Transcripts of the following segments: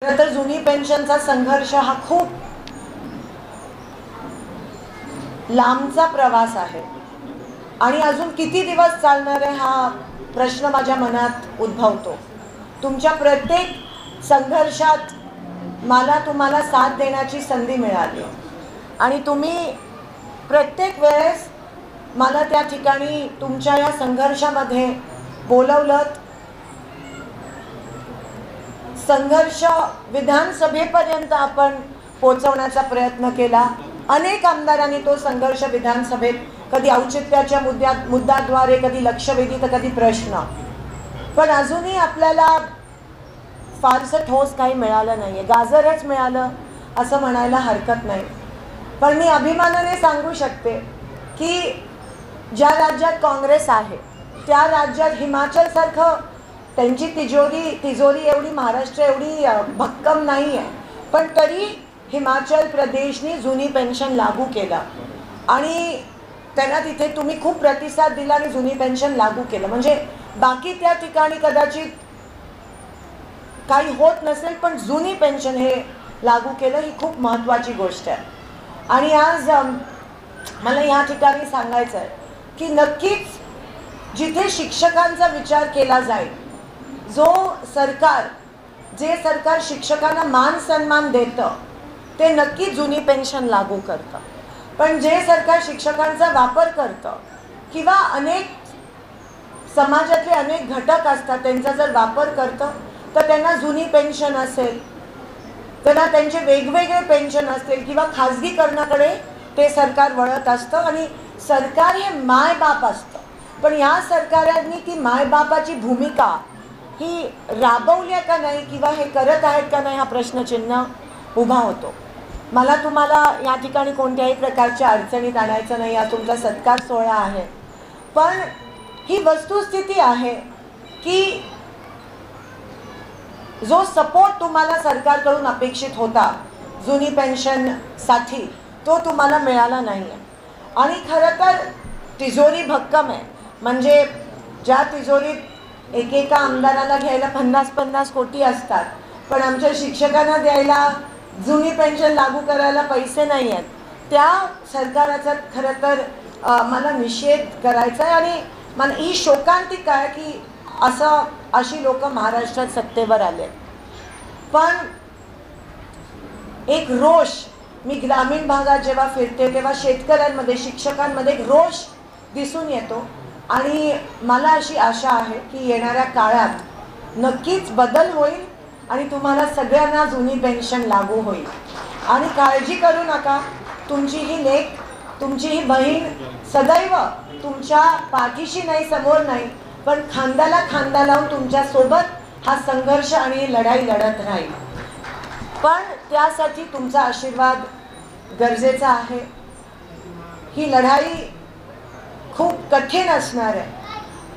खरं तर जुनी पेन्शनचा संघर्ष हा खूप लांबचा प्रवास आहे आणि अजून किती दिवस चालणार आहे हा प्रश्न माझ्या मनात उद्भवतो। तुमच्या प्रत्येक संघर्षात मला तुम्हाला साथ देण्याची संधी मिळाली आणि तुम्ही प्रत्येक वेळेस मला त्या ठिकाणी तुमच्या या संघर्षामध्ये बोलवलंत। संघर्ष विधानसभेपर्यंत आपण पोहोचवण्याचा प्रयत्न केला। अनेक आमदारांनी तो संघर्ष विधानसभेत कधी औचित्याच्या मुद्द्याद्वारे, कधी लक्षवेधी, तर कधी प्रश्न, पण अजूनही आपल्याला फारसं ठोस काही मिळालं नाहीये। गाजरच मिळालं असं म्हणायला हरकत नाही। पण मी अभिमानाने सांगू शकते की ज्या राज्यात काँग्रेस आहे त्या राज्यात हिमाचलसारखं त्यांची तिजोरी एवढी महाराष्ट्र एवढी भक्कम नाही आहे, पण तरी हिमाचल प्रदेशने जुनी पेन्शन लागू केलं आणि त्यांना तिथे तुम्ही खूप प्रतिसाद दिला आणि जुनी पेन्शन लागू केलं। म्हणजे बाकी त्या ठिकाणी कदाचित काही होत नसेल, पण जुनी पेन्शन हे लागू केलं, ही खूप महत्त्वाची गोष्ट आहे। आणि आज मला या ठिकाणी सांगायचं आहे की नक्कीच जिथे शिक्षकांचा विचार केला जाईल, जे सरकार शिक्षकांना मान सन्मान देतं ते नक्की जुनी पेन्शन लागू करतं, पण जे सरकार शिक्षकांचा वापर करतं किंवा अनेक समाजातले अनेक घटक असतात त्यांचा जर वापर करतं तर त्यांना जुनी पेन्शन असेल, त्यांना त्यांचे वेगवेगळे पेन्शन असतील किंवा खाजगीकरणाकडे ते सरकार वळत असतं। आणि सरकार हे मायबाप असतं, पण या सरकारांनी ती मायबापाची भूमिका ही राबवली का नाही किंवा हे करत आहेत का नाही हा प्रश्नचिन्ह उभा होतो। मला तुम्हाला या ठिकाणी कोणत्याही प्रकारच्या अडचणीत आणायचं नाही, हा तुमचा सत्कार सोहळा आहे, पण ही वस्तुस्थिती आहे की जो सपोर्ट तुम्हाला सरकारकडून अपेक्षित होता जुनी पेन्शनसाठी तो तुम्हाला मिळाला नाही आहे। आणि खरं तर तिजोरी भक्कम आहे, म्हणजे ज्या तिजोरीत एकेका आमदाराला घ्यायला 50-50 कोटी असतात, पण आमच्या शिक्षकांना द्यायला जुनी पेन्शन लागू करायला पैसे नाही आहेत, त्या सरकाराचा खरं तर मला निषेध करायचा आहे। आणि मला ही शोकांतिका आहे की अशी लोक महाराष्ट्रात सत्तेवर आले। पण एक रोष, मी ग्रामीण भागात जेव्हा फिरते तेव्हा शेतकऱ्यांमध्ये, शिक्षकांमध्ये एक रोष दिसून येतो आणि मला अशी आशा आहे की येणाऱ्या काळात नक्कीच बदल होईल आणि तुम्हाला सगळ्यांना जुनी पेन्शन लागू होईल। आणि काळजी करू नका, तुमची ही लेक, तुमची ही बहीण सदैव तुमच्या पाठीशी नाही, समोर नाही, पण खांद्याला खांदा लावून तुमच्या सोबत हा संघर्ष आणि लढाई लढत राहील। पण त्यासाठी तुमचा आशीर्वाद गरजेचा आहे। ही लढाई खूप कठीण असणार आहे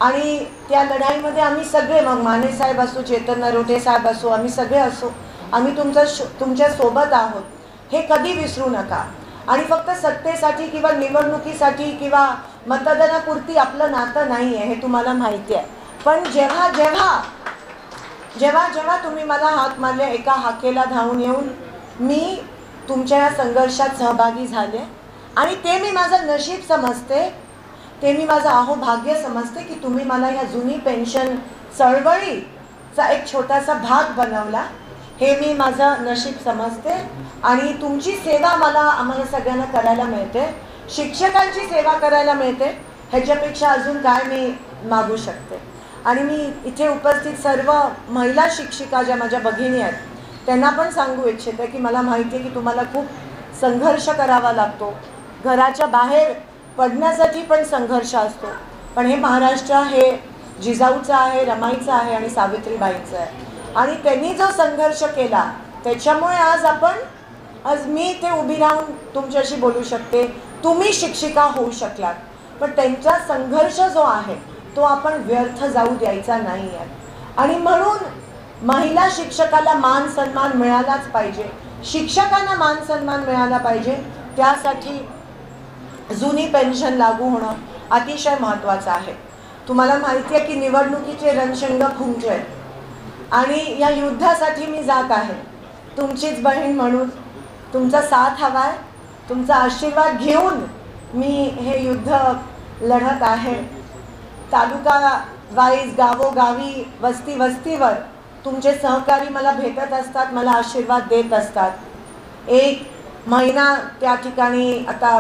आणि त्या लढाईमध्ये आम्ही सगळे, मग माने साहेब असो, चेतन नरोटे साहेब असो, आम्ही सगळे असो, आम्ही तुमच्या सोबत आहोत, हे कधी विसरू नका। आणि फक्त सत्तेसाठी किंवा निवडणुकीसाठी किंवा मतदानापुरती आपलं नातं नाही आहे, हे तुम्हाला माहिती आहे, पण जेव्हा तुम्ही मला हाक मारले, एका हाकेला धावून येऊन मी तुमच्या या संघर्षात सहभागी झाले आणि ते मी माझं नशीब समजते, ते मी माझं अहोभाग्य समजते की तुम्ही मला ह्या जुनी पेन्शन चळवळीचा एक छोटासा भाग बनवला, हे मी माझं नशीब समजते। आणि तुमची सेवा आम्हाला सगळ्यांना करायला मिळते, शिक्षकांची सेवा करायला मिळते, ह्याच्यापेक्षा अजून काय मी मागू शकते। आणि मी इथे उपस्थित सर्व महिला शिक्षिका ज्या माझ्या भगिनी आहेत त्यांना पण सांगू इच्छिते की मला माहिती आहे की तुम्हाला खूप संघर्ष करावा लागतो, घराच्या बाहेर पडण्यासाठी पण संघर्ष असतो, पण हे महाराष्ट्र हे जिजाऊचं आहे, रमाईचं आहे आणि सावित्रीबाईंचं आहे। आणि त्यांनी जो संघर्ष केला त्याच्यामुळे आज मी इथे उभी राहून तुमच्याशी बोलू शकते, तुम्ही शिक्षिका होऊ शकलात, पण त्यांचा संघर्ष जो आहे तो आपण व्यर्थ जाऊ द्यायचा नाही आहे। आणि म्हणून महिला शिक्षकाला मान सन्मान मिळालाच पाहिजे, शिक्षकांना मान सन्मान मिळाला पाहिजे, त्यासाठी जुनी पेन्शन लागू होणं अतिशय महत्त्वाचं आहे। तुम्हाला माहिती आहे की निवडणुकीचे रणशिंग फुंकले आणि या युद्धासाठी मी जात आहे। तुमचीच बहीण म्हणून तुमचा साथ हवा आहे, तुमचा आशीर्वाद घेऊन मी हे युद्ध लढत आहे. तालुका वाईज गावोगावी वस्ती वस्तीवर तुमचे सहकारी मला भेटत असतात, मला आशीर्वाद देत असतात. 1 महिना त्या ठिकाणी आता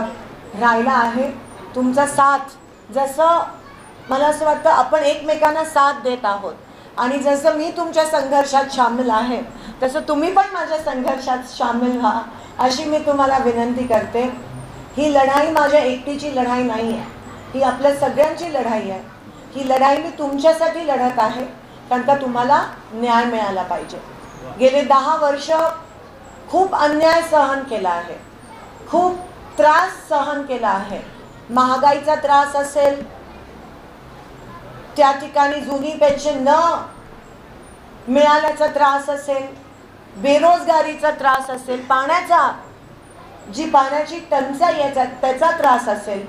राहिला आहे. तुमचा साथ, जसं मला असं वाटतं आपण एकमेकांना साथ देत आहोत आणि जसं मी तुमच्या संघर्षात सामील आहे तसं तुम्ही पण माझ्या संघर्षात सामील व्हा अशी मी तुम्हाला विनंती करते. ही लढाई माझ्या एकटीची लढाई नाही आहे, ही आपल्या सगळ्यांची लढाई आहे. ही लढाई मी तुमच्यासाठी लढत आहे, कारण का तुम्हाला न्याय मिळाला पाहिजे. गेले 10 वर्ष खूप अन्याय सहन केला आहे, खूप त्रास सहन केला आहे. महागाईचा त्रास असेल, त्या ठिकाणी जुनी पेन्शन न मिळाल्याचा त्रास असेल, बेरोजगारीचा त्रास असेल, पाण्याची टंचाई याचा त्याचा त्रास असेल.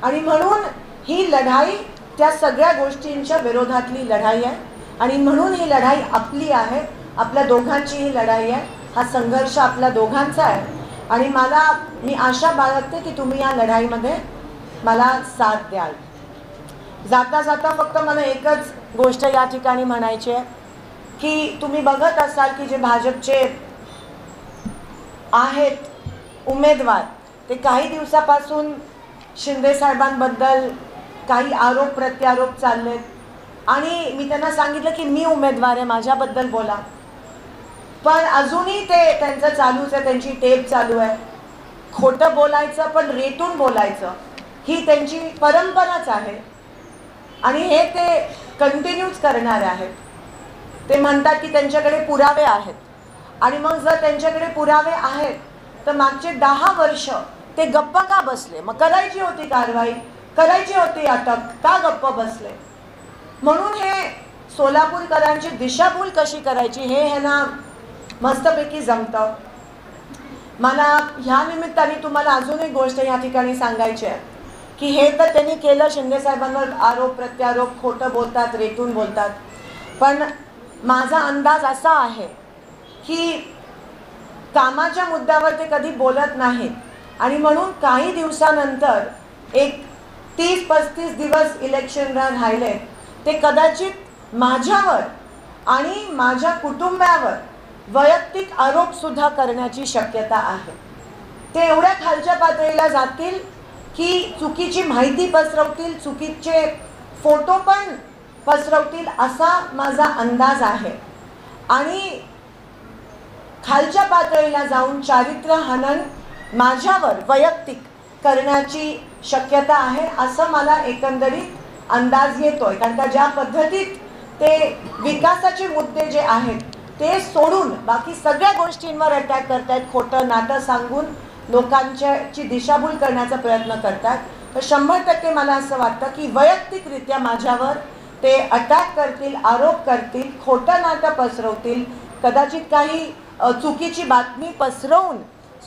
आणि म्हणून ही लढाई त्या सगळ्या गोष्टींच्या विरोधातली लढाई आहे आणि म्हणून ही लढाई आपली आहे, आपल्या दोघांची ही लढाई आहे. हा संघर्ष आपल्या दोघांचा आहे आणि मी आशा बाळगते की तुम्ही या लढाईमध्ये मला साथ द्याल. जाता जाता फक्त मला एकच गोष्ट या ठिकाणी म्हणायची आहे की तुम्ही बघत असाल की जे भाजपचे आहेत उमेदवार ते काही दिवसापासून शिंदे साहेबांबद्दल काही आरोप प्रत्यारोप चाललेत आणि मी त्यांना सांगितलं की मी उमेदवार आहे, माझ्याबद्दल बोला. पण अजूनही ते त्यांचं चालूच आहे, त्यांची टेप चालू आहे. खोटं बोलायचं पण रेटून बोलायचं ही त्यांची परंपराच आहे आणि हे ते कंटिन्यूच करणार आहेत. ते म्हणतात की त्यांच्याकडे पुरावे आहेत आणि मग जर त्यांच्याकडे पुरावे आहेत तर मागचे 10 वर्ष ते गप्पा का बसले? मग करायची होती कारवाई, करायची होती अटक, का गप्प बसले? म्हणून हे सोलापूरकरांची दिशाभूल कशी करायची हे ना मस्तपैकी जमतं. मला ह्या निमित्ताने तुम्हाला अजून एक गोष्ट या ठिकाणी सांगायची आहे की हे तर त्यांनी केलं, शिंदे साहेबांवर आरोप प्रत्यारोप, खोटं बोलतात, रेटून बोलतात. पण माझा अंदाज असा आहे की कामाच्या मुद्द्यावर ते कधी बोलत नाहीत आणि म्हणून काही दिवसानंतर एक 30-35 दिवस इलेक्शन राहिले ते कदाचित माझ्यावर आणि माझ्या कुटुंबावर वैयक्तिक आरोपसुद्धा करण्याची शक्यता आहे. ते एवढ्या खालच्या पातळीला जातील की चुकीची माहिती पसरवतील, चुकीचे फोटो पण पसरवतील असा माझा अंदाज आहे आणि खालच्या पातळीला जाऊन चारित्र्य हनन माझ्यावर वैयक्तिक करण्याची शक्यता आहे असं मला एकंदरीत अंदाज येतोय. कारण का ज्या पद्धतीत ते विकासाचे मुद्दे जे आहेत ते सोडून बाकी सगळ्या गोष्टींवर अटॅक करतायत, खोटं नाटं सांगून लोकांची दिशाभूल करण्याचा प्रयत्न करतात. तर 100% मला असं वाटतं की वैयक्तिकरित्या माझ्यावर ते अटॅक करतील, आरोप करतील, खोटं नाटं पसरवतील, कदाचित काही चुकीची बातमी पसरवून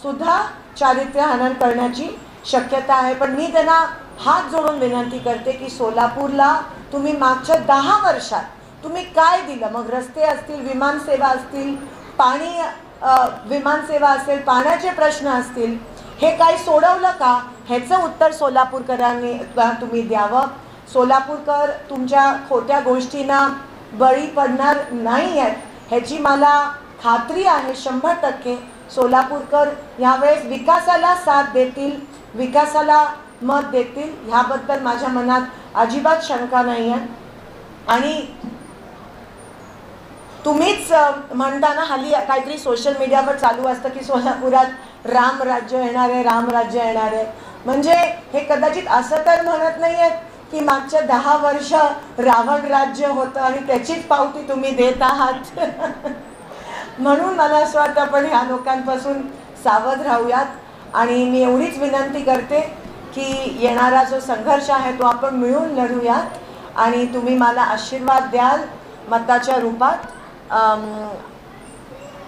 सुद्धा चारित्र्य हनन करण्याची शक्यता आहे. पण मी त्यांना हात जोडून विनंती करते की सोलापूरला तुम्ही मागच्या 10 वर्षात तुम्ही काय दिलं? मग रस्ते असतील, विमानसेवा असतील, विमानसेवा असेल, पाण्याचे प्रश्न असतील, हे काही सोडवलं का? ह्याचं उत्तर सोलापूरकरांनी तुम्ही द्यावं. सोलापूरकर तुमच्या खोट्या गोष्टींना बळी पडणार नाही आहेत ह्याची मला खात्री आहे. 100% सोलापूरकर यावेळेस विकासाला साथ देतील, विकासाला मत देतील, ह्याबद्दल माझ्या मनात अजिबात शंका नाही आहे. आणि तुम्हीच म्हणताना हल्ली काहीतरी सोशल मीडियावर चालू असतं की सोलापुरात राम राज्य येणार आहे, राम राज्य येणार आहे. म्हणजे हे कदाचित असं तर म्हणत नाही आहेत की मागच्या 10 वर्ष रावण राज्य होतं आणि त्याचीच पावती तुम्ही देत आहात. म्हणून मला असं वाटतं आपण ह्या लोकांपासून सावध राहूयात आणि मी एवढीच विनंती करते की येणारा जो संघर्ष आहे तो आपण मिळून लढूयात आणि तुम्ही मला आशीर्वाद द्याल मताच्या रूपात.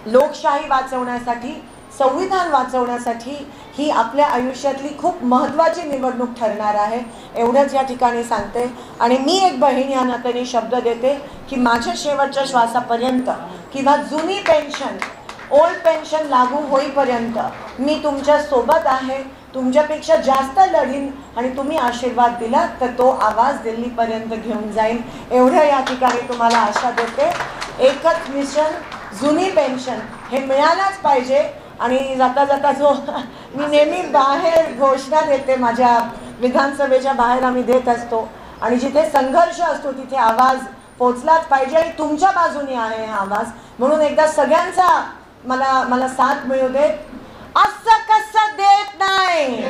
लोकशाही वाचवण्यासाठी, संविधान वाचवण्यासाठी ही आपल्या आयुष्यातली खूप महत्त्वाची निवडणूक ठरणार आहे एवढंच या ठिकाणी सांगते. आणि मी एक बहीण या नात्याने शब्द देते की माझ्या शेवटच्या श्वासापर्यंत किंवा जुनी पेन्शन ओल्ड पेन्शन लागू होईपर्यंत मी तुमच्या सोबत आहे, तुमच्यापेक्षा जास्त लढीन आणि तुम्ही आशीर्वाद दिला तर तो आवाज दिल्लीपर्यंत घेऊन जाईन एवढं या ठिकाणी तुम्हाला आशा देते. एकच मिशन, जुनी पेन्शन हे मिळायलाच पाहिजे. आणि जाता जाता जो मी नेहमी बाहेर घोषणा देते, माझ्या विधानसभेच्या बाहेर आम्ही देत असतो आणि जिथे संघर्ष असतो तिथे आवाज पोचलाच पाहिजे आणि तुमच्या बाजूने आहे हा आवाज. म्हणून एकदा सगळ्यांचा मला साथ मिळू देत. असं कसं देत नाही,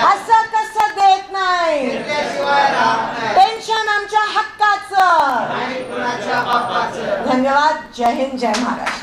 असं कसं देत नाही, पेन्शन आमच्या हक्काचं. धन्यवाद. जय हिंद, जय महाराष्ट्र.